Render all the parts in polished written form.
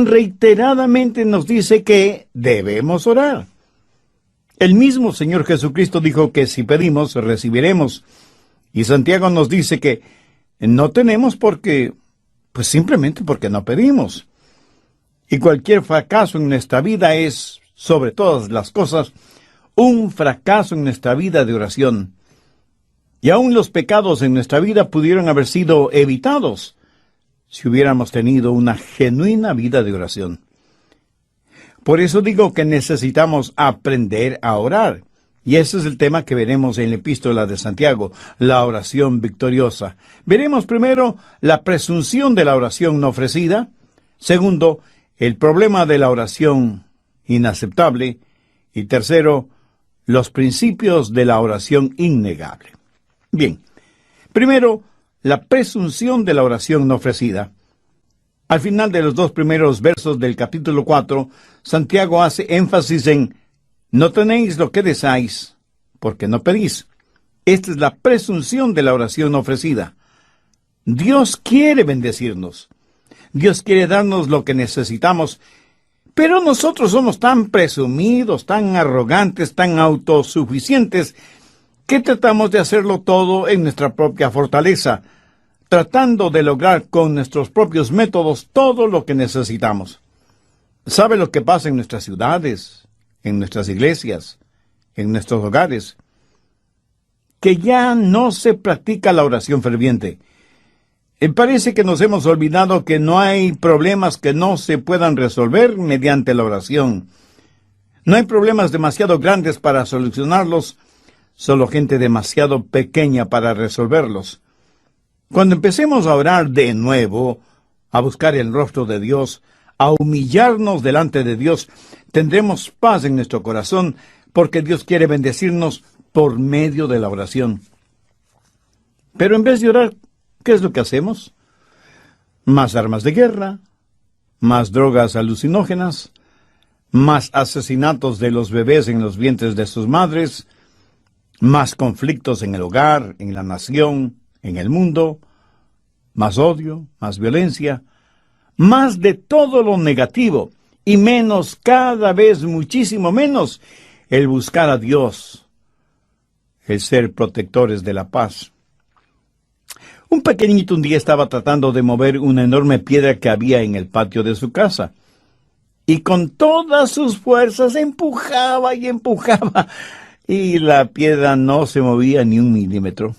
reiteradamente nos dice que debemos orar. El mismo Señor Jesucristo dijo que si pedimos, recibiremos. Y Santiago nos dice que no tenemos porque, pues simplemente porque no pedimos. Y cualquier fracaso en nuestra vida es, sobre todas las cosas, un fracaso en nuestra vida de oración. Y aún los pecados en nuestra vida pudieron haber sido evitados si hubiéramos tenido una genuina vida de oración. Por eso digo que necesitamos aprender a orar. Y ese es el tema que veremos en la epístola de Santiago, la oración victoriosa. Veremos primero la presunción de la oración no ofrecida. Segundo, el problema de la oración inaceptable. Y tercero, los principios de la oración innegable. Bien, primero, la presunción de la oración no ofrecida. Al final de los dos primeros versos del capítulo 4, Santiago hace énfasis en no tenéis lo que deseáis, porque no pedís. Esta es la presunción de la oración ofrecida. Dios quiere bendecirnos. Dios quiere darnos lo que necesitamos, pero nosotros somos tan presumidos, tan arrogantes, tan autosuficientes, que tratamos de hacerlo todo en nuestra propia fortaleza, tratando de lograr con nuestros propios métodos todo lo que necesitamos. ¿Sabe lo que pasa en nuestras ciudades, en nuestras iglesias, en nuestros hogares? Que ya no se practica la oración ferviente. Parece que nos hemos olvidado que no hay problemas que no se puedan resolver mediante la oración. No hay problemas demasiado grandes para solucionarlos, solo gente demasiado pequeña para resolverlos. Cuando empecemos a orar de nuevo, a buscar el rostro de Dios, a humillarnos delante de Dios, tendremos paz en nuestro corazón, porque Dios quiere bendecirnos por medio de la oración. Pero en vez de orar, ¿qué es lo que hacemos? Más armas de guerra, más drogas alucinógenas, más asesinatos de los bebés en los vientres de sus madres, más conflictos en el hogar, en la nación, en el mundo, más odio, más violencia, más de todo lo negativo, y menos, cada vez muchísimo menos, el buscar a Dios, el ser protectores de la paz. Un pequeñito un día estaba tratando de mover una enorme piedra que había en el patio de su casa, y con todas sus fuerzas empujaba y empujaba, y la piedra no se movía ni un milímetro.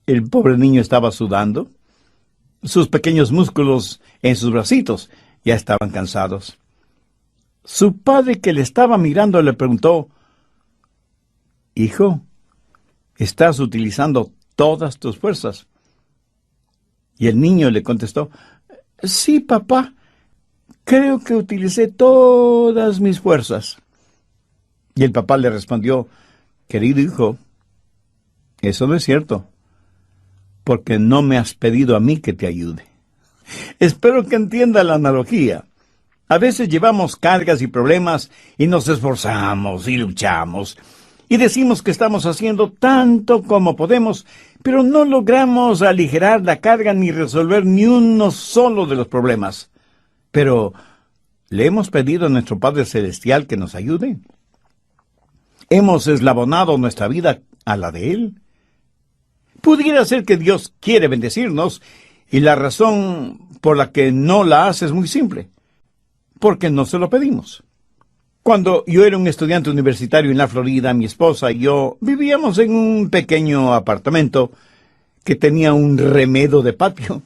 El pobre niño estaba sudando. Sus pequeños músculos en sus bracitos ya estaban cansados. Su padre, que le estaba mirando, le preguntó: «Hijo, ¿estás utilizando todas tus fuerzas?» Y el niño le contestó: «Sí, papá, creo que utilicé todas mis fuerzas». Y el papá le respondió: «Querido hijo, eso no es cierto, porque no me has pedido a mí que te ayude». Espero que entienda la analogía. A veces llevamos cargas y problemas y nos esforzamos y luchamos y decimos que estamos haciendo tanto como podemos, pero no logramos aligerar la carga ni resolver ni uno solo de los problemas. Pero, ¿le hemos pedido a nuestro Padre Celestial que nos ayude? ¿Hemos eslabonado nuestra vida a la de Él? Pudiera ser que Dios quiere bendecirnos, y la razón por la que no la hace es muy simple: porque no se lo pedimos. Cuando yo era un estudiante universitario en la Florida, mi esposa y yo vivíamos en un pequeño apartamento que tenía un remedo de patio.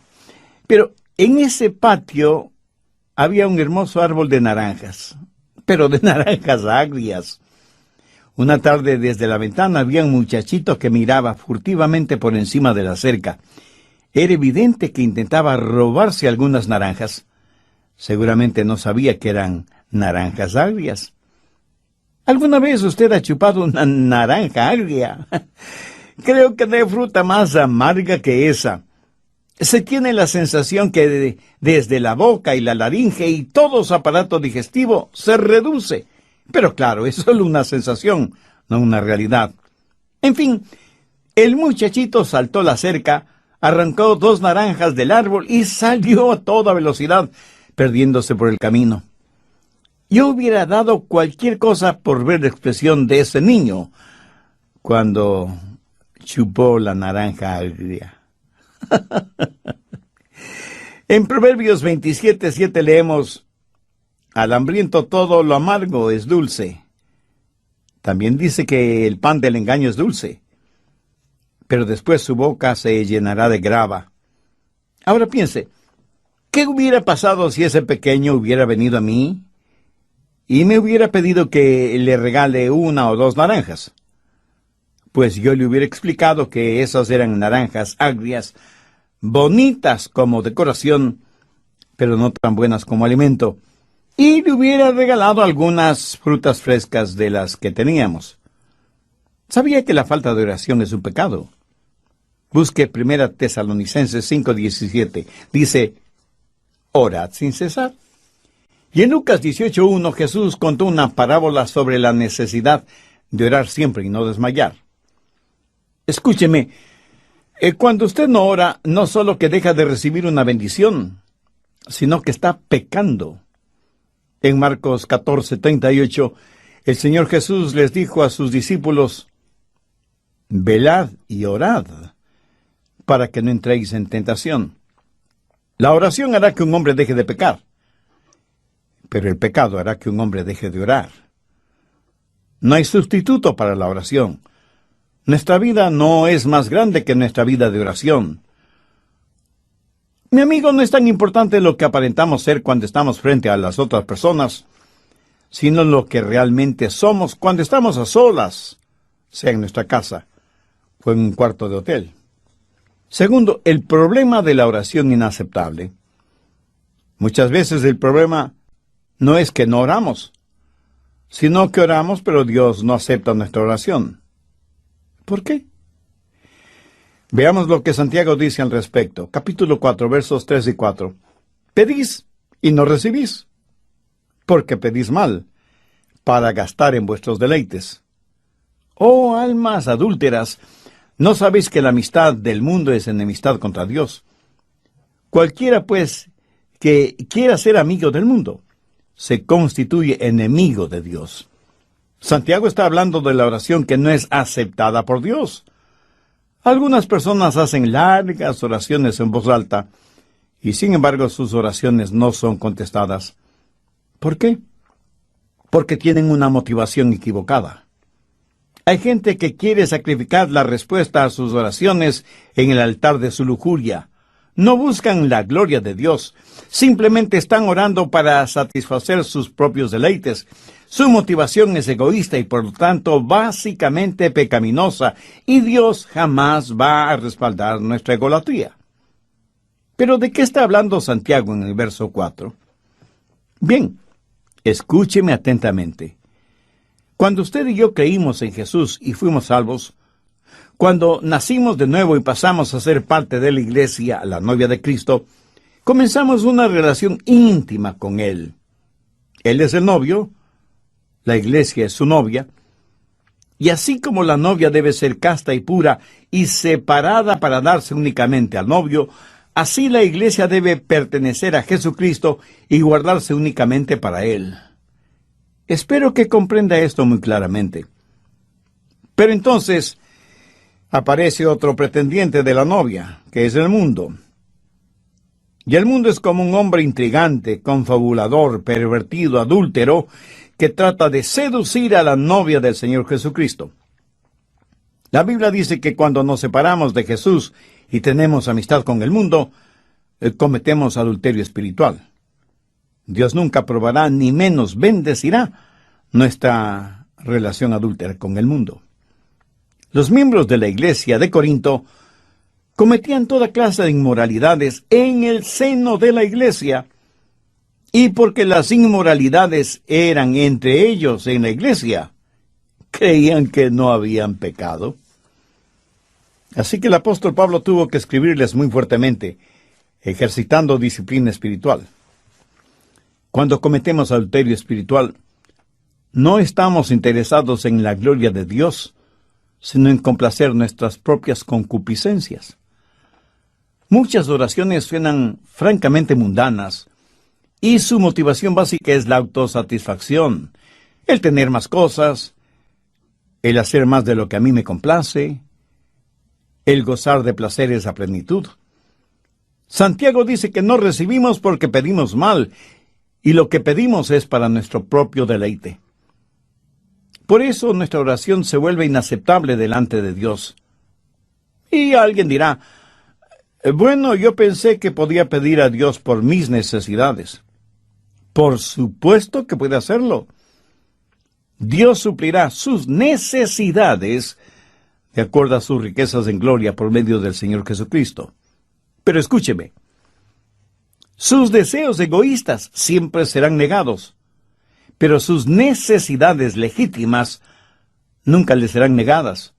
Pero en ese patio había un hermoso árbol de naranjas, pero de naranjas agrias. Una tarde, desde la ventana, había un muchachito que miraba furtivamente por encima de la cerca. Era evidente que intentaba robarse algunas naranjas. Seguramente no sabía que eran naranjas agrias. ¿Alguna vez usted ha chupado una naranja agria? Creo que no hay fruta más amarga que esa. Se tiene la sensación que desde la boca y la laringe y todo su aparato digestivo se reduce. Pero claro, es solo una sensación, no una realidad. En fin, el muchachito saltó la cerca, arrancó 2 naranjas del árbol y salió a toda velocidad, perdiéndose por el camino. Yo hubiera dado cualquier cosa por ver la expresión de ese niño cuando chupó la naranja agria. En Proverbios 27:7 leemos: al hambriento todo lo amargo es dulce. También dice que el pan del engaño es dulce, pero después su boca se llenará de grava. Ahora piense, ¿qué hubiera pasado si ese pequeño hubiera venido a mí y me hubiera pedido que le regale 1 o 2 naranjas? Pues yo le hubiera explicado que esas eran naranjas agrias, bonitas como decoración, pero no tan buenas como alimento, y le hubiera regalado algunas frutas frescas de las que teníamos. Sabía que la falta de oración es un pecado. Busque 1 Tesalonicenses 5:17. Dice: orad sin cesar. Y en Lucas 18:1 Jesús contó una parábola sobre la necesidad de orar siempre y no desmayar. Escúcheme, cuando usted no ora, no solo que deja de recibir una bendición, sino que está pecando. En Marcos 14:38, el Señor Jesús les dijo a sus discípulos: velad y orad, para que no entréis en tentación. La oración hará que un hombre deje de pecar, pero el pecado hará que un hombre deje de orar. No hay sustituto para la oración. Nuestra vida no es más grande que nuestra vida de oración. Mi amigo, no es tan importante lo que aparentamos ser cuando estamos frente a las otras personas, sino lo que realmente somos cuando estamos a solas, sea en nuestra casa o en un cuarto de hotel. Segundo, el problema de la oración inaceptable. Muchas veces el problema no es que no oramos, sino que oramos, pero Dios no acepta nuestra oración. ¿Por qué? Veamos lo que Santiago dice al respecto. Capítulo 4, versos 3 y 4. Pedís y no recibís, porque pedís mal, para gastar en vuestros deleites. Oh almas adúlteras, ¿no sabéis que la amistad del mundo es enemistad contra Dios? Cualquiera, pues, que quiera ser amigo del mundo, se constituye enemigo de Dios. Santiago está hablando de la oración que no es aceptada por Dios. Algunas personas hacen largas oraciones en voz alta, y sin embargo sus oraciones no son contestadas. ¿Por qué? Porque tienen una motivación equivocada. Hay gente que quiere sacrificar la respuesta a sus oraciones en el altar de su lujuria. No buscan la gloria de Dios, simplemente están orando para satisfacer sus propios deleites. Su motivación es egoísta y por lo tanto básicamente pecaminosa, y Dios jamás va a respaldar nuestra egolatría. Pero ¿de qué está hablando Santiago en el verso 4? Bien, escúcheme atentamente. Cuando usted y yo creímos en Jesús y fuimos salvos, cuando nacimos de nuevo y pasamos a ser parte de la iglesia, la novia de Cristo, comenzamos una relación íntima con Él. Él es el novio, la iglesia es su novia, y así como la novia debe ser casta y pura y separada para darse únicamente al novio, así la iglesia debe pertenecer a Jesucristo y guardarse únicamente para Él. Espero que comprenda esto muy claramente. Pero entonces aparece otro pretendiente de la novia, que es el mundo. Y el mundo es como un hombre intrigante, confabulador, pervertido, adúltero, que trata de seducir a la novia del Señor Jesucristo. La Biblia dice que cuando nos separamos de Jesús y tenemos amistad con el mundo, cometemos adulterio espiritual. Dios nunca aprobará ni menos bendecirá nuestra relación adúltera con el mundo. Los miembros de la iglesia de Corinto cometían toda clase de inmoralidades en el seno de la iglesia, y porque las inmoralidades eran entre ellos en la iglesia, creían que no habían pecado. Así que el apóstol Pablo tuvo que escribirles muy fuertemente, ejercitando disciplina espiritual. Cuando cometemos adulterio espiritual, no estamos interesados en la gloria de Dios, sino en complacer nuestras propias concupiscencias. Muchas oraciones suenan francamente mundanas, Y su motivación básica es la autosatisfacción, el tener más cosas, el hacer más de lo que a mí me complace, el gozar de placeres a plenitud. Santiago dice que no recibimos porque pedimos mal, y lo que pedimos es para nuestro propio deleite. Por eso nuestra oración se vuelve inaceptable delante de Dios. Y alguien dirá, bueno, yo pensé que podía pedir a Dios por mis necesidades. Por supuesto que puede hacerlo. Dios suplirá sus necesidades de acuerdo a sus riquezas en gloria por medio del Señor Jesucristo. Pero escúcheme, sus deseos egoístas siempre serán negados, pero sus necesidades legítimas nunca le serán negadas.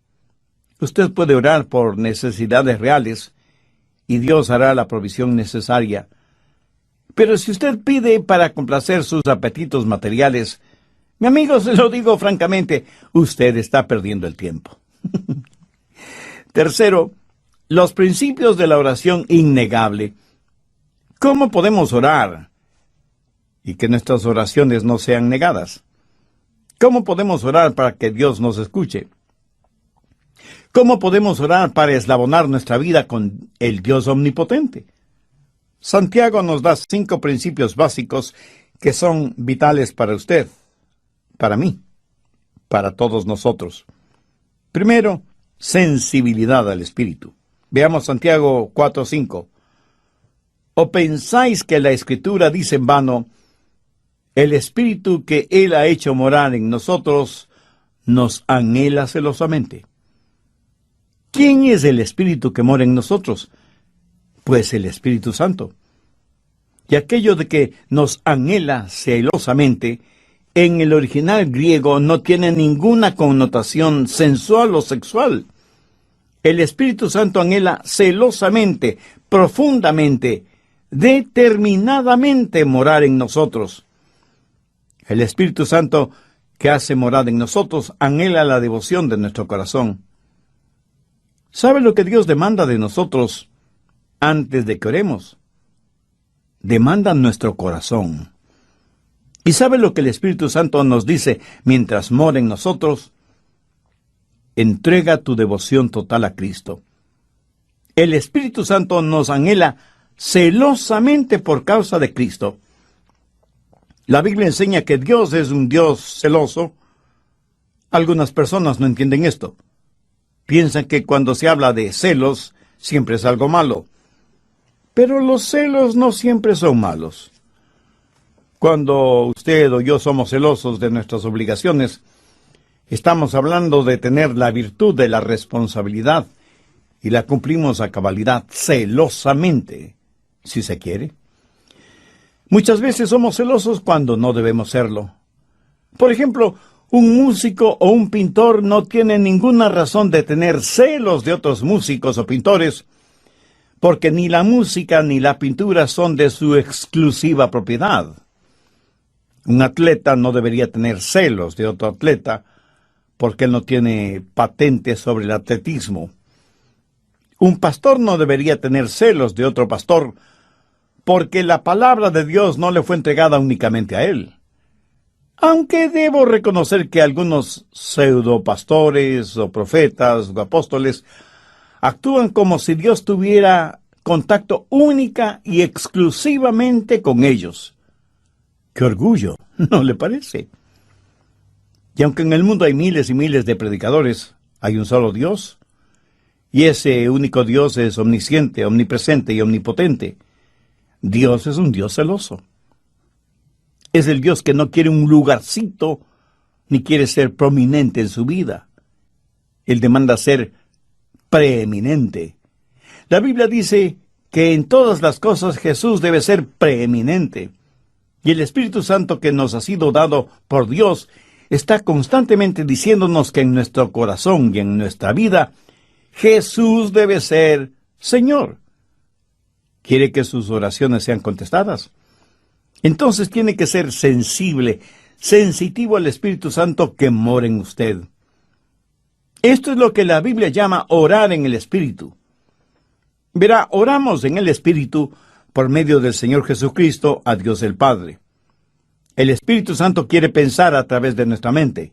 Usted puede orar por necesidades reales y Dios hará la provisión necesaria. Pero si usted pide para complacer sus apetitos materiales, mi amigo, se lo digo francamente, usted está perdiendo el tiempo. Tercero, los principios de la oración innegable. ¿Cómo podemos orar y que nuestras oraciones no sean negadas? ¿Cómo podemos orar para que Dios nos escuche? ¿Cómo podemos orar para eslabonar nuestra vida con el Dios omnipotente? Santiago nos da 5 principios básicos que son vitales para usted, para mí, para todos nosotros. Primero, sensibilidad al Espíritu. Veamos Santiago 4:5. ¿O pensáis que la Escritura dice en vano, el Espíritu que Él ha hecho morar en nosotros nos anhela celosamente? ¿Quién es el Espíritu que mora en nosotros? Pues el Espíritu Santo. Y aquello de que nos anhela celosamente, en el original griego no tiene ninguna connotación sensual o sexual. El Espíritu Santo anhela celosamente, profundamente, determinadamente morar en nosotros. El Espíritu Santo que hace morada en nosotros anhela la devoción de nuestro corazón. ¿Sabe lo que Dios demanda de nosotros antes de que oremos? Demanda nuestro corazón. ¿Y sabe lo que el Espíritu Santo nos dice mientras mora en nosotros? Entrega tu devoción total a Cristo. El Espíritu Santo nos anhela celosamente por causa de Cristo. La Biblia enseña que Dios es un Dios celoso. Algunas personas no entienden esto. Piensan que cuando se habla de celos, siempre es algo malo. Pero los celos no siempre son malos. Cuando usted o yo somos celosos de nuestras obligaciones, estamos hablando de tener la virtud de la responsabilidad y la cumplimos a cabalidad, celosamente, si se quiere. Muchas veces somos celosos cuando no debemos serlo. Por ejemplo, un músico o un pintor no tiene ninguna razón de tener celos de otros músicos o pintores, porque ni la música ni la pintura son de su exclusiva propiedad. Un atleta no debería tener celos de otro atleta, porque él no tiene patente sobre el atletismo. Un pastor no debería tener celos de otro pastor, porque la palabra de Dios no le fue entregada únicamente a él. Aunque debo reconocer que algunos pseudopastores o profetas o apóstoles actúan como si Dios tuviera contacto única y exclusivamente con ellos. ¡Qué orgullo! ¿No le parece? Y aunque en el mundo hay miles y miles de predicadores, hay un solo Dios, y ese único Dios es omnisciente, omnipresente y omnipotente. Dios es un Dios celoso. Es el Dios que no quiere un lugarcito, ni quiere ser prominente en su vida. Él demanda ser preeminente. La Biblia dice que en todas las cosas Jesús debe ser preeminente. Y el Espíritu Santo que nos ha sido dado por Dios está constantemente diciéndonos que en nuestro corazón y en nuestra vida, Jesús debe ser Señor. ¿Quiere que sus oraciones sean contestadas? Entonces tiene que ser sensible, sensitivo al Espíritu Santo que mora en usted. Esto es lo que la Biblia llama orar en el Espíritu. Verá, oramos en el Espíritu, no por medio del Señor Jesucristo a Dios el Padre. El Espíritu Santo quiere pensar a través de nuestra mente,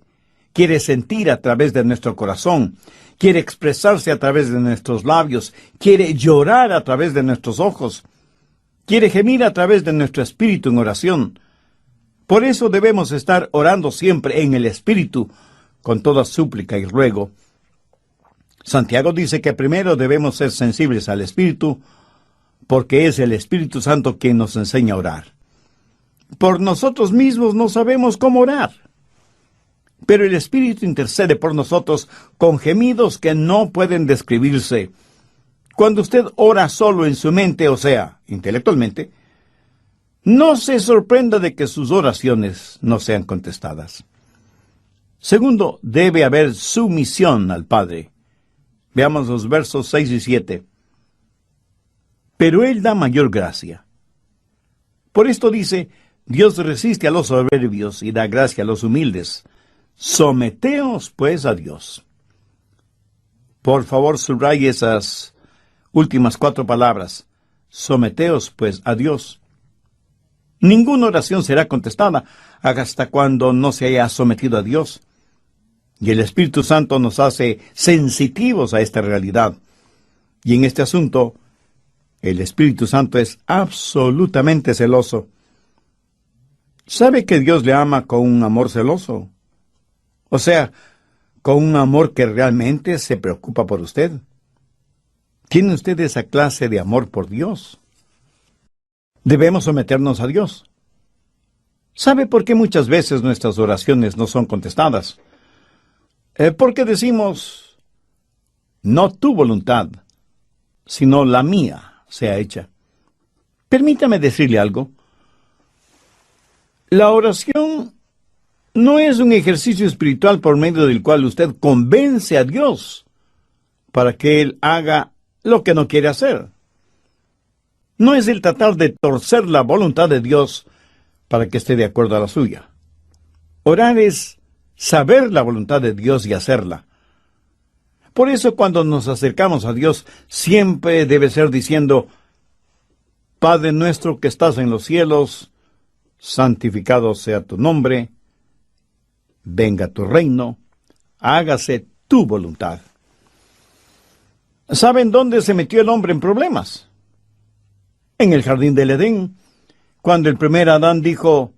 quiere sentir a través de nuestro corazón, quiere expresarse a través de nuestros labios, quiere llorar a través de nuestros ojos, quiere gemir a través de nuestro espíritu en oración. Por eso debemos estar orando siempre en el Espíritu, con toda súplica y ruego. Santiago dice que primero debemos ser sensibles al Espíritu, porque es el Espíritu Santo quien nos enseña a orar. Por nosotros mismos no sabemos cómo orar, pero el Espíritu intercede por nosotros con gemidos que no pueden describirse. Cuando usted ora solo en su mente, o sea, intelectualmente, no se sorprenda de que sus oraciones no sean contestadas. Segundo, debe haber sumisión al Padre. Veamos los versos 6 y 7. Pero Él da mayor gracia. Por esto dice, Dios resiste a los soberbios y da gracia a los humildes. Someteos, pues, a Dios. Por favor, subraye esas últimas 4 palabras. Someteos, pues, a Dios. Ninguna oración será contestada hasta cuando no se haya sometido a Dios. Y el Espíritu Santo nos hace sensitivos a esta realidad. Y en este asunto, el Espíritu Santo es absolutamente celoso. ¿Sabe que Dios le ama con un amor celoso? O sea, con un amor que realmente se preocupa por usted. ¿Tiene usted esa clase de amor por Dios? Debemos someternos a Dios. ¿Sabe por qué muchas veces nuestras oraciones no son contestadas? Porque decimos, no tu voluntad, sino la mía sea hecha. Permítame decirle algo. La oración no es un ejercicio espiritual por medio del cual usted convence a Dios para que Él haga lo que no quiere hacer. No es el tratar de torcer la voluntad de Dios para que esté de acuerdo a la suya. Orar es saber la voluntad de Dios y hacerla. Por eso cuando nos acercamos a Dios, siempre debe ser diciendo, Padre nuestro que estás en los cielos, santificado sea tu nombre, venga tu reino, hágase tu voluntad. ¿Saben dónde se metió el hombre en problemas? En el jardín del Edén, cuando el primer Adán dijo,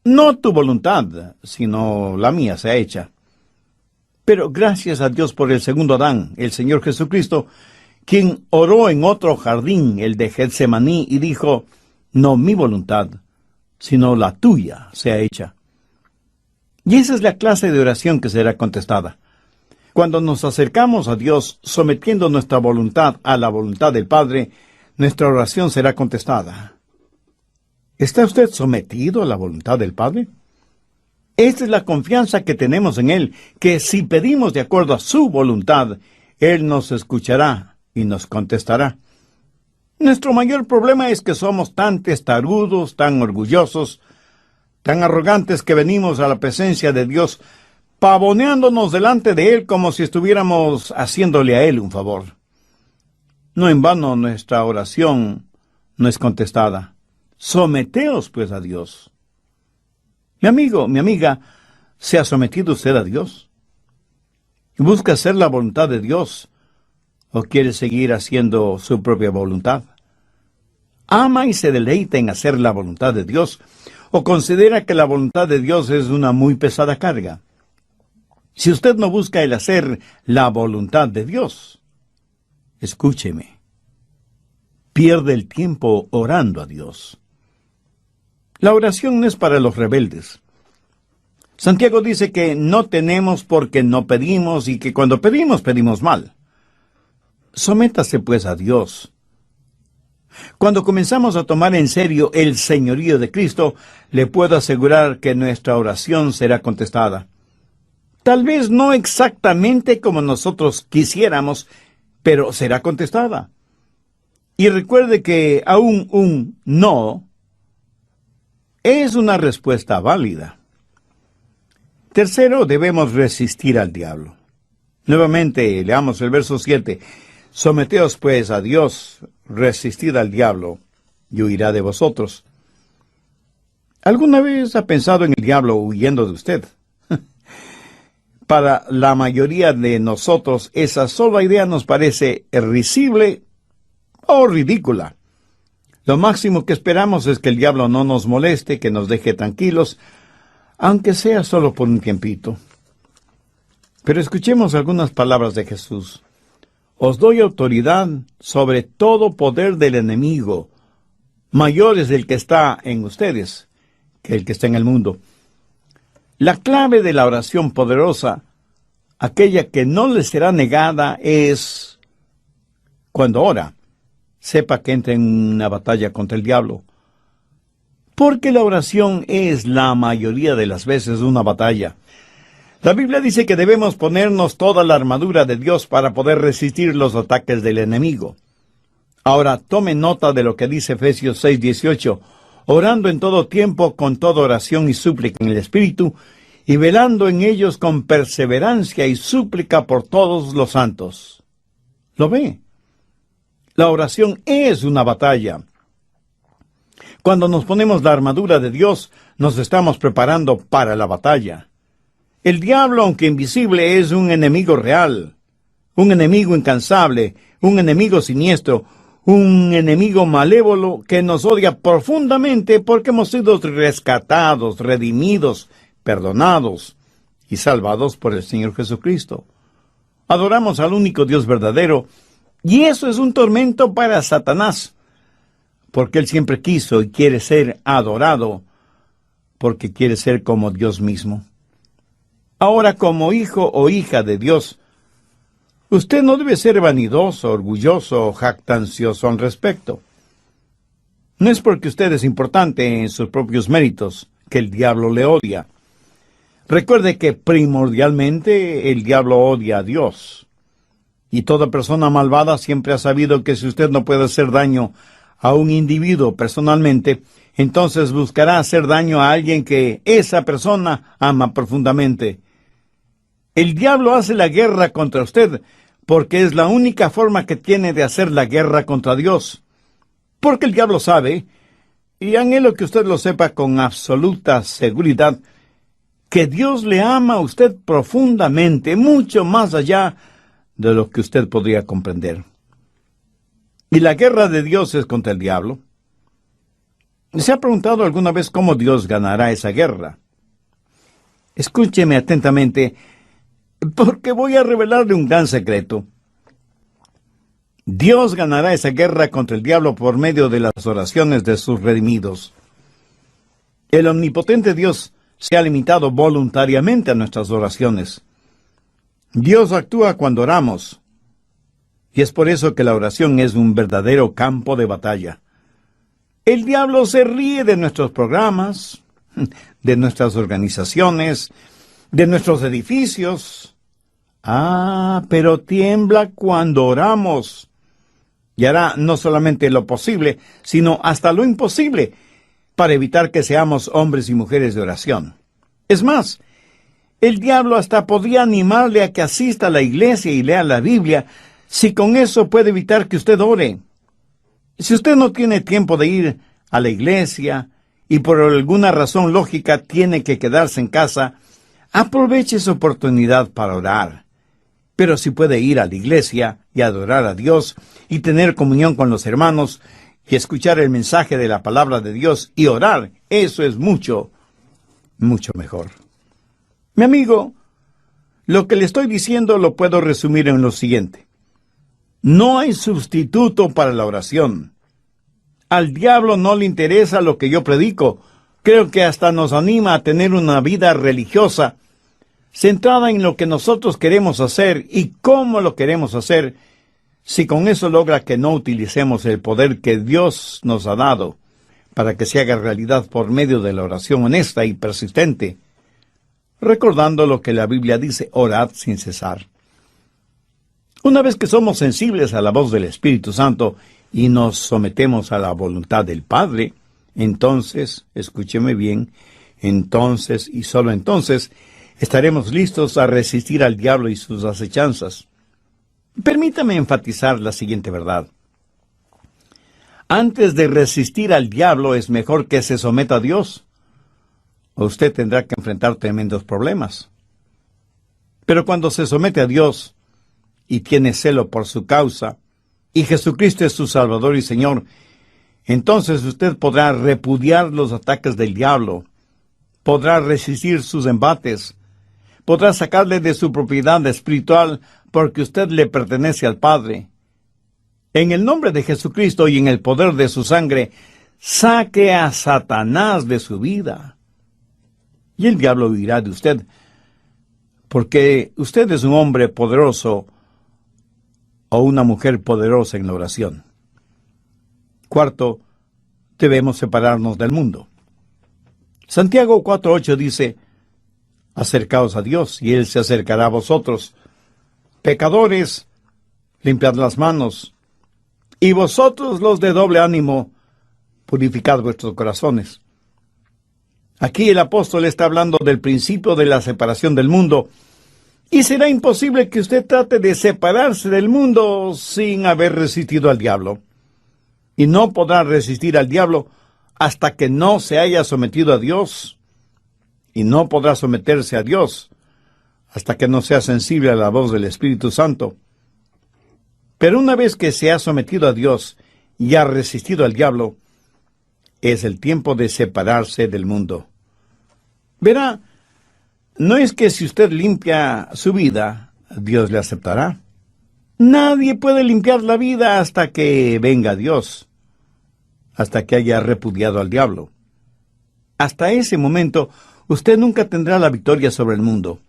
no tu voluntad, sino la mía sea hecha. Pero gracias a Dios por el segundo Adán, el Señor Jesucristo, quien oró en otro jardín, el de Getsemaní, y dijo, no mi voluntad, sino la tuya sea hecha. Y esa es la clase de oración que será contestada. Cuando nos acercamos a Dios, sometiendo nuestra voluntad a la voluntad del Padre, nuestra oración será contestada. ¿Está usted sometido a la voluntad del Padre? Esta es la confianza que tenemos en Él, que si pedimos de acuerdo a su voluntad, Él nos escuchará y nos contestará. Nuestro mayor problema es que somos tan testarudos, tan orgullosos, tan arrogantes que venimos a la presencia de Dios, pavoneándonos delante de Él como si estuviéramos haciéndole a Él un favor. No en vano nuestra oración no es contestada. Someteos, pues, a Dios. Mi amigo, mi amiga, ¿se ha sometido usted a Dios? ¿Busca hacer la voluntad de Dios o quiere seguir haciendo su propia voluntad? ¿Ama y se deleita en hacer la voluntad de Dios o considera que la voluntad de Dios es una muy pesada carga? Si usted no busca el hacer la voluntad de Dios, escúcheme, pierde el tiempo orando a Dios. La oración no es para los rebeldes. Santiago dice que no tenemos porque no pedimos y que cuando pedimos, pedimos mal. Sométase pues a Dios. Cuando comenzamos a tomar en serio el señorío de Cristo, le puedo asegurar que nuestra oración será contestada. Tal vez no exactamente como nosotros quisiéramos, pero será contestada. Y recuerde que aún un no es una respuesta válida. Tercero, debemos resistir al diablo. Nuevamente, leamos el verso 7. Someteos pues a Dios, resistid al diablo, y huirá de vosotros. ¿Alguna vez ha pensado en el diablo huyendo de usted? Para la mayoría de nosotros, esa sola idea nos parece risible o ridícula. Lo máximo que esperamos es que el diablo no nos moleste, que nos deje tranquilos, aunque sea solo por un tiempito. Pero escuchemos algunas palabras de Jesús. Os doy autoridad sobre todo poder del enemigo. Mayor es el que está en ustedes que el que está en el mundo. La clave de la oración poderosa, aquella que no le será negada, es cuando ora, sepa que entra en una batalla contra el diablo. Porque la oración es la mayoría de las veces una batalla. La Biblia dice que debemos ponernos toda la armadura de Dios para poder resistir los ataques del enemigo. Ahora, tome nota de lo que dice Efesios 6:18, orando en todo tiempo con toda oración y súplica en el Espíritu, y velando en ellos con perseverancia y súplica por todos los santos. ¿Lo ve? La oración es una batalla. Cuando nos ponemos la armadura de Dios, nos estamos preparando para la batalla. El diablo, aunque invisible, es un enemigo real, un enemigo incansable, un enemigo siniestro, un enemigo malévolo que nos odia profundamente porque hemos sido rescatados, redimidos, perdonados y salvados por el Señor Jesucristo. Adoramos al único Dios verdadero, y eso es un tormento para Satanás, porque él siempre quiso y quiere ser adorado, porque quiere ser como Dios mismo. Ahora, como hijo o hija de Dios, usted no debe ser vanidoso, orgulloso o jactancioso al respecto. No es porque usted es importante en sus propios méritos que el diablo le odia. Recuerde que primordialmente el diablo odia a Dios. Y toda persona malvada siempre ha sabido que si usted no puede hacer daño a un individuo personalmente, entonces buscará hacer daño a alguien que esa persona ama profundamente. El diablo hace la guerra contra usted porque es la única forma que tiene de hacer la guerra contra Dios. Porque el diablo sabe, y anhelo que usted lo sepa con absoluta seguridad, que Dios le ama a usted profundamente, mucho más allá de lo que usted podría comprender. ¿Y la guerra de Dios es contra el diablo? ¿Se ha preguntado alguna vez cómo Dios ganará esa guerra? Escúcheme atentamente, porque voy a revelarle un gran secreto. Dios ganará esa guerra contra el diablo por medio de las oraciones de sus redimidos. El omnipotente Dios se ha limitado voluntariamente a nuestras oraciones. Dios actúa cuando oramos, y es por eso que la oración es un verdadero campo de batalla. El diablo se ríe de nuestros programas, de nuestras organizaciones, de nuestros edificios. Pero tiembla cuando oramos. Y hará no solamente lo posible, sino hasta lo imposible, para evitar que seamos hombres y mujeres de oración. Es más, el diablo hasta podría animarle a que asista a la iglesia y lea la Biblia, si con eso puede evitar que usted ore. Si usted no tiene tiempo de ir a la iglesia y por alguna razón lógica tiene que quedarse en casa, aproveche esa oportunidad para orar. Pero si puede ir a la iglesia y adorar a Dios y tener comunión con los hermanos y escuchar el mensaje de la palabra de Dios y orar, eso es mucho, mucho mejor. Mi amigo, lo que le estoy diciendo lo puedo resumir en lo siguiente. No hay sustituto para la oración. Al diablo no le interesa lo que yo predico. Creo que hasta nos anima a tener una vida religiosa centrada en lo que nosotros queremos hacer y cómo lo queremos hacer, si con eso logra que no utilicemos el poder que Dios nos ha dado para que se haga realidad por medio de la oración honesta y persistente, recordando lo que la Biblia dice, orad sin cesar. Una vez que somos sensibles a la voz del Espíritu Santo y nos sometemos a la voluntad del Padre, entonces, escúcheme bien, entonces y solo entonces estaremos listos a resistir al diablo y sus acechanzas. Permítame enfatizar la siguiente verdad. Antes de resistir al diablo es mejor que se someta a Dios. Usted tendrá que enfrentar tremendos problemas. Pero cuando se somete a Dios y tiene celo por su causa, y Jesucristo es su Salvador y Señor, entonces usted podrá repudiar los ataques del diablo, podrá resistir sus embates, podrá sacarle de su propiedad espiritual porque usted le pertenece al Padre. En el nombre de Jesucristo y en el poder de su sangre, saque a Satanás de su vida. Y el diablo huirá de usted, porque usted es un hombre poderoso o una mujer poderosa en la oración. Cuarto, debemos separarnos del mundo. Santiago 4:8 dice, acercaos a Dios, y Él se acercará a vosotros. Pecadores, limpiad las manos, y vosotros los de doble ánimo, purificad vuestros corazones. Aquí el apóstol está hablando del principio de la separación del mundo, y será imposible que usted trate de separarse del mundo sin haber resistido al diablo. Y no podrá resistir al diablo hasta que no se haya sometido a Dios. Y no podrá someterse a Dios hasta que no sea sensible a la voz del Espíritu Santo. Pero una vez que se ha sometido a Dios y ha resistido al diablo, es el tiempo de separarse del mundo. Verá, no es que si usted limpia su vida, Dios le aceptará. Nadie puede limpiar la vida hasta que venga Dios, hasta que haya repudiado al diablo. Hasta ese momento, usted nunca tendrá la victoria sobre el mundo.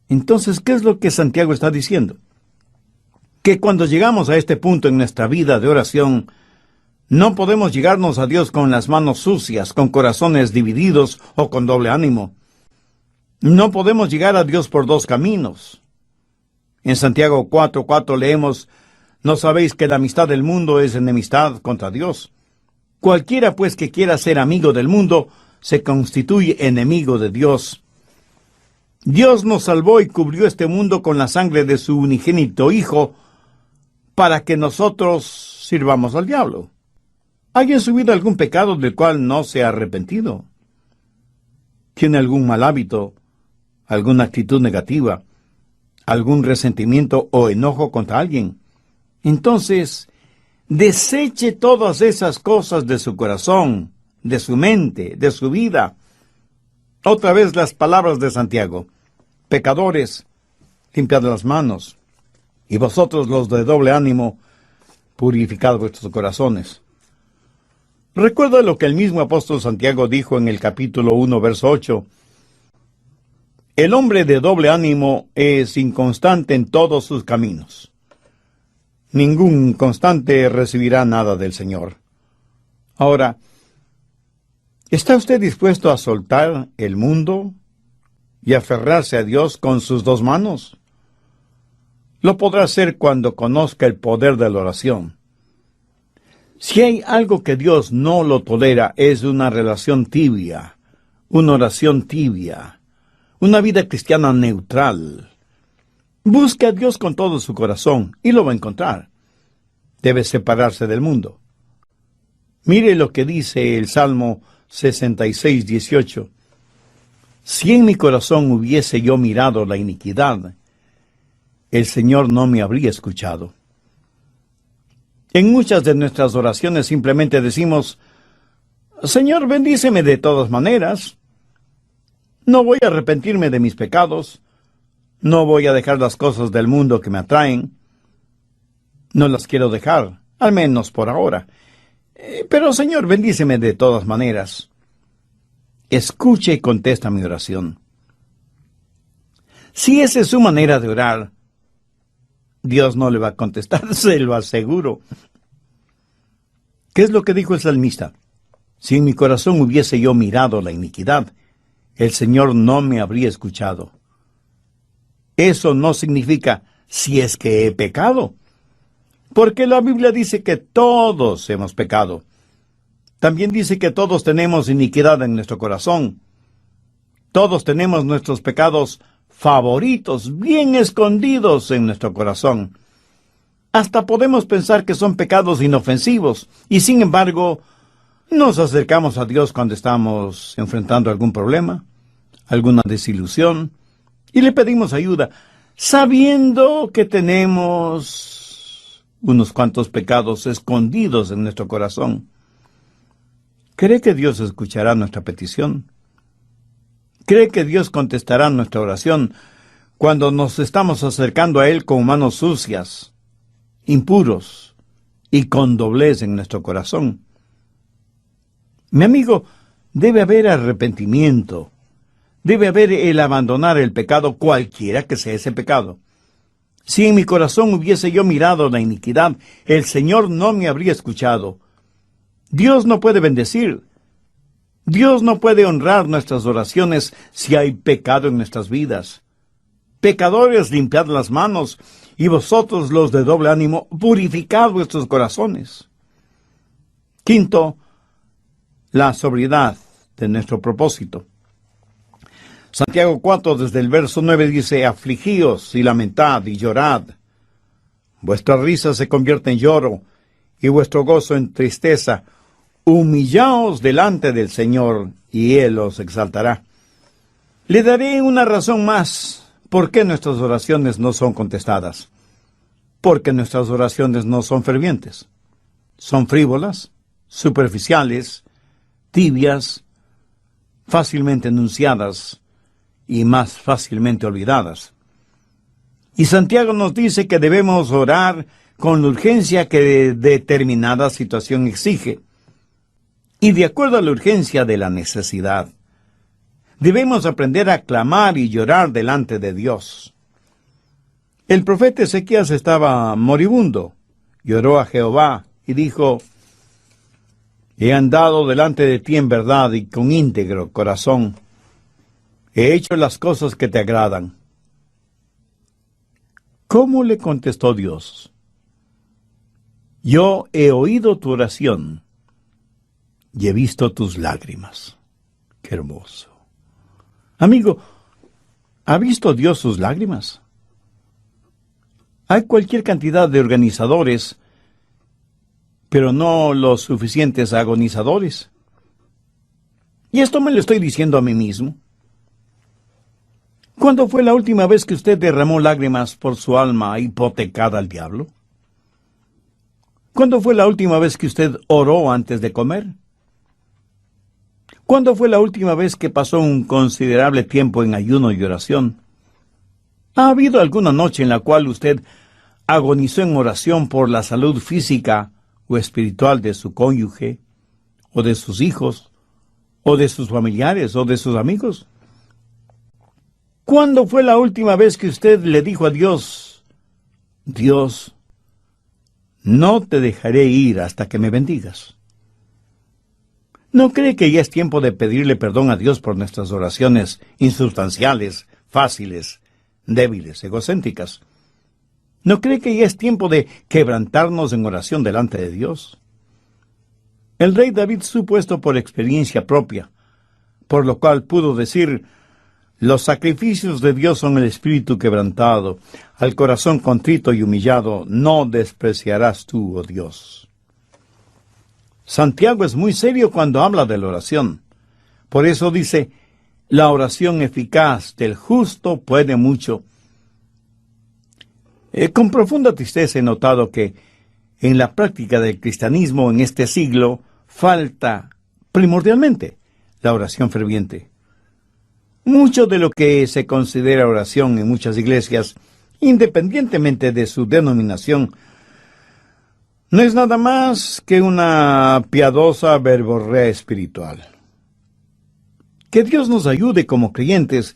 Entonces, ¿qué es lo que Santiago está diciendo? Que cuando llegamos a este punto en nuestra vida de oración, no podemos llegarnos a Dios con las manos sucias, con corazones divididos o con doble ánimo. No podemos llegar a Dios por dos caminos. En Santiago 4:4 leemos, ¿no sabéis que la amistad del mundo es enemistad contra Dios? Cualquiera pues que quiera ser amigo del mundo, se constituye enemigo de Dios. Dios nos salvó y cubrió este mundo con la sangre de su unigénito Hijo, para que nosotros sirvamos al diablo. ¿Hay en su vida algún pecado del cual no se ha arrepentido? ¿Tiene algún mal hábito, alguna actitud negativa, algún resentimiento o enojo contra alguien? Entonces, deseche todas esas cosas de su corazón, de su mente, de su vida. Otra vez las palabras de Santiago. Pecadores, limpiad las manos, y vosotros los de doble ánimo, purificad vuestros corazones. Recuerda lo que el mismo apóstol Santiago dijo en el capítulo 1, verso 8. El hombre de doble ánimo es inconstante en todos sus caminos. Ningún inconstante recibirá nada del Señor. Ahora, ¿está usted dispuesto a soltar el mundo y aferrarse a Dios con sus dos manos? Lo podrá hacer cuando conozca el poder de la oración. Si hay algo que Dios no lo tolera, es una relación tibia, una oración tibia, una vida cristiana neutral. Busque a Dios con todo su corazón y lo va a encontrar. Debe separarse del mundo. Mire lo que dice el Salmo 66:18. Si en mi corazón hubiese yo mirado la iniquidad, el Señor no me habría escuchado. En muchas de nuestras oraciones simplemente decimos, Señor, bendíceme de todas maneras. No voy a arrepentirme de mis pecados. No voy a dejar las cosas del mundo que me atraen. No las quiero dejar, al menos por ahora. Pero, Señor, bendíceme de todas maneras. Escuche y contesta mi oración. Si esa es su manera de orar, Dios no le va a contestar, se lo aseguro. ¿Qué es lo que dijo el salmista? Si en mi corazón hubiese yo mirado la iniquidad, el Señor no me habría escuchado. Eso no significa si es que he pecado, porque la Biblia dice que todos hemos pecado. También dice que todos tenemos iniquidad en nuestro corazón. Todos tenemos nuestros pecados favoritos, bien escondidos en nuestro corazón. Hasta podemos pensar que son pecados inofensivos, y sin embargo, nos acercamos a Dios cuando estamos enfrentando algún problema, alguna desilusión, y le pedimos ayuda, sabiendo que tenemos unos cuantos pecados escondidos en nuestro corazón. ¿Cree que Dios escuchará nuestra petición? ¿Cree que Dios contestará nuestra oración cuando nos estamos acercando a Él con manos sucias, impuros y con doblez en nuestro corazón? Mi amigo, debe haber arrepentimiento. Debe haber el abandonar el pecado, cualquiera que sea ese pecado. Si en mi corazón hubiese yo mirado la iniquidad, el Señor no me habría escuchado. Dios no puede bendecir. Dios no puede honrar nuestras oraciones si hay pecado en nuestras vidas. Pecadores, limpiad las manos, y vosotros los de doble ánimo, purificad vuestros corazones. Quinto, la sobriedad de nuestro propósito. Santiago 4, desde el verso 9 dice, afligíos y lamentad y llorad. Vuestra risa se convierte en lloro y vuestro gozo en tristeza. Humillaos delante del Señor y Él os exaltará. Le daré una razón más por qué nuestras oraciones no son contestadas. Porque nuestras oraciones no son fervientes. Son frívolas, superficiales, tibias, fácilmente enunciadas y más fácilmente olvidadas. Y Santiago nos dice que debemos orar con la urgencia que determinada situación exige, y de acuerdo a la urgencia de la necesidad. Debemos aprender a clamar y llorar delante de Dios. El profeta Ezequías estaba moribundo, lloró a Jehová y dijo, he andado delante de ti en verdad y con íntegro corazón. He hecho las cosas que te agradan. ¿Cómo le contestó Dios? Yo he oído tu oración y he visto tus lágrimas. Qué hermoso. Amigo, ¿ha visto Dios sus lágrimas? Hay cualquier cantidad de organizadores, pero no los suficientes agonizadores. Y esto me lo estoy diciendo a mí mismo. ¿Cuándo fue la última vez que usted derramó lágrimas por su alma hipotecada al diablo? ¿Cuándo fue la última vez que usted oró antes de comer? ¿Cuándo fue la última vez que pasó un considerable tiempo en ayuno y oración? ¿Ha habido alguna noche en la cual usted agonizó en oración por la salud física o espiritual de su cónyuge, o de sus hijos, o de sus familiares, o de sus amigos? ¿Cuándo fue la última vez que usted le dijo a Dios, Dios, no te dejaré ir hasta que me bendigas? ¿No cree que ya es tiempo de pedirle perdón a Dios por nuestras oraciones insustanciales, fáciles, débiles, egocéntricas? ¿No cree que ya es tiempo de quebrantarnos en oración delante de Dios? El rey David supo esto por experiencia propia, por lo cual pudo decir, los sacrificios de Dios son el espíritu quebrantado, al corazón contrito y humillado no despreciarás tú, oh Dios. Santiago es muy serio cuando habla de la oración. Por eso dice, la oración eficaz del justo puede mucho. Con profunda tristeza he notado que en la práctica del cristianismo en este siglo falta primordialmente la oración ferviente. Mucho de lo que se considera oración en muchas iglesias, independientemente de su denominación, no es nada más que una piadosa verborrea espiritual. Que Dios nos ayude como creyentes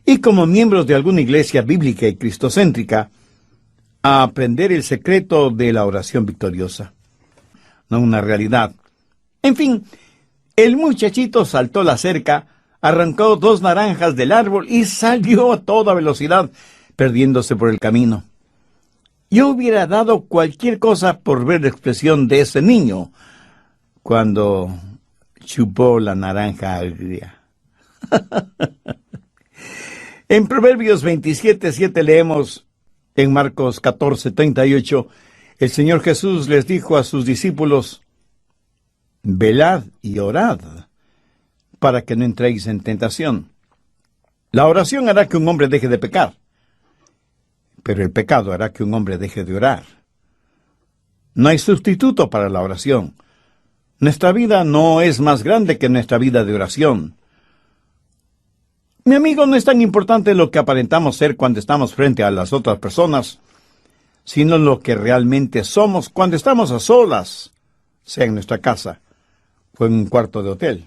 y como miembros de alguna iglesia bíblica y cristocéntrica a aprender el secreto de la oración victoriosa, no una realidad. En fin, el muchachito saltó la cerca, arrancó 2 naranjas del árbol y salió a toda velocidad, perdiéndose por el camino. Yo hubiera dado cualquier cosa por ver la expresión de ese niño cuando chupó la naranja agria. En Proverbios 27:7 leemos en Marcos 14:38, El Señor Jesús les dijo a sus discípulos: velad y orad, para que no entréis en tentación. La oración hará que un hombre deje de pecar, pero el pecado hará que un hombre deje de orar. No hay sustituto para la oración. Nuestra vida no es más grande que nuestra vida de oración. Mi amigo, no es tan importante lo que aparentamos ser cuando estamos frente a las otras personas, sino lo que realmente somos cuando estamos a solas, sea en nuestra casa o en un cuarto de hotel.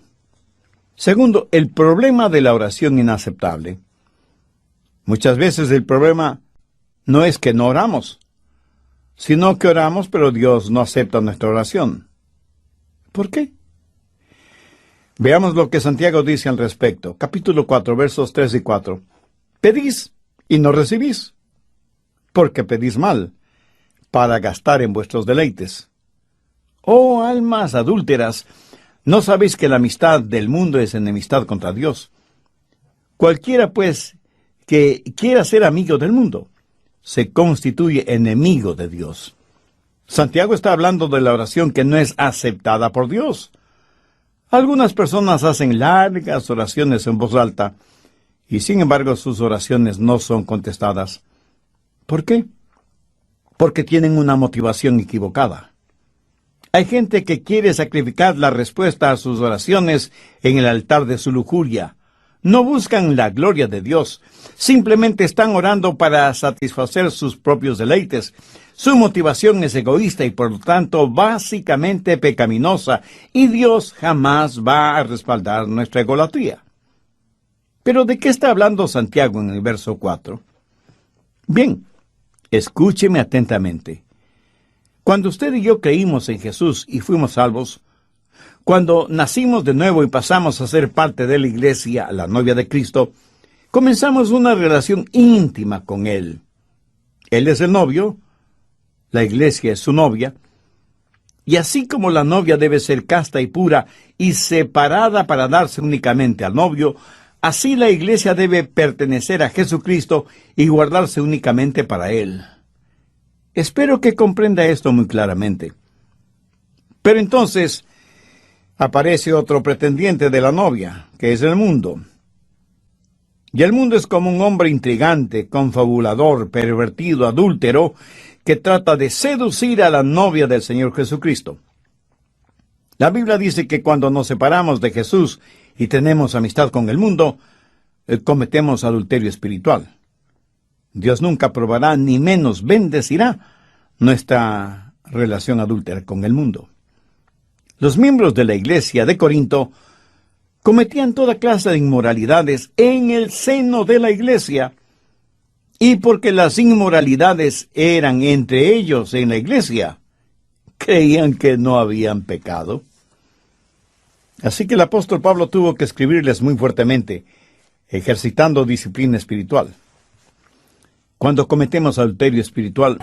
Segundo, el problema de la oración inaceptable. Muchas veces el problema no es que no oramos, sino que oramos, pero Dios no acepta nuestra oración. ¿Por qué? Veamos lo que Santiago dice al respecto. Capítulo 4, versos 3 y 4. Pedís y no recibís, porque pedís mal, para gastar en vuestros deleites. Oh, almas adúlteras, ¿no sabéis que la amistad del mundo es enemistad contra Dios? Cualquiera, pues, que quiera ser amigo del mundo, se constituye enemigo de Dios. Santiago está hablando de la oración que no es aceptada por Dios. Algunas personas hacen largas oraciones en voz alta, y sin embargo sus oraciones no son contestadas. ¿Por qué? Porque tienen una motivación equivocada. Hay gente que quiere sacrificar la respuesta a sus oraciones en el altar de su lujuria. No buscan la gloria de Dios, simplemente están orando para satisfacer sus propios deleites. Su motivación es egoísta y por lo tanto básicamente pecaminosa, y Dios jamás va a respaldar nuestra egolatría. ¿Pero de qué está hablando Santiago en el verso 4? Bien, escúcheme atentamente. Cuando usted y yo creímos en Jesús y fuimos salvos, cuando nacimos de nuevo y pasamos a ser parte de la iglesia, la novia de Cristo, comenzamos una relación íntima con Él. Él es el novio, la iglesia es su novia, y así como la novia debe ser casta y pura y separada para darse únicamente al novio, así la iglesia debe pertenecer a Jesucristo y guardarse únicamente para Él. Espero que comprenda esto muy claramente. Pero entonces aparece otro pretendiente de la novia, que es el mundo. Y el mundo es como un hombre intrigante, confabulador, pervertido, adúltero, que trata de seducir a la novia del Señor Jesucristo. La Biblia dice que cuando nos separamos de Jesús y tenemos amistad con el mundo, cometemos adulterio espiritual. Dios nunca aprobará ni menos bendecirá nuestra relación adúltera con el mundo. Los miembros de la iglesia de Corinto cometían toda clase de inmoralidades en el seno de la iglesia, y porque las inmoralidades eran entre ellos en la iglesia, creían que no habían pecado. Así que el apóstol Pablo tuvo que escribirles muy fuertemente, ejercitando disciplina espiritual. Cuando cometemos adulterio espiritual,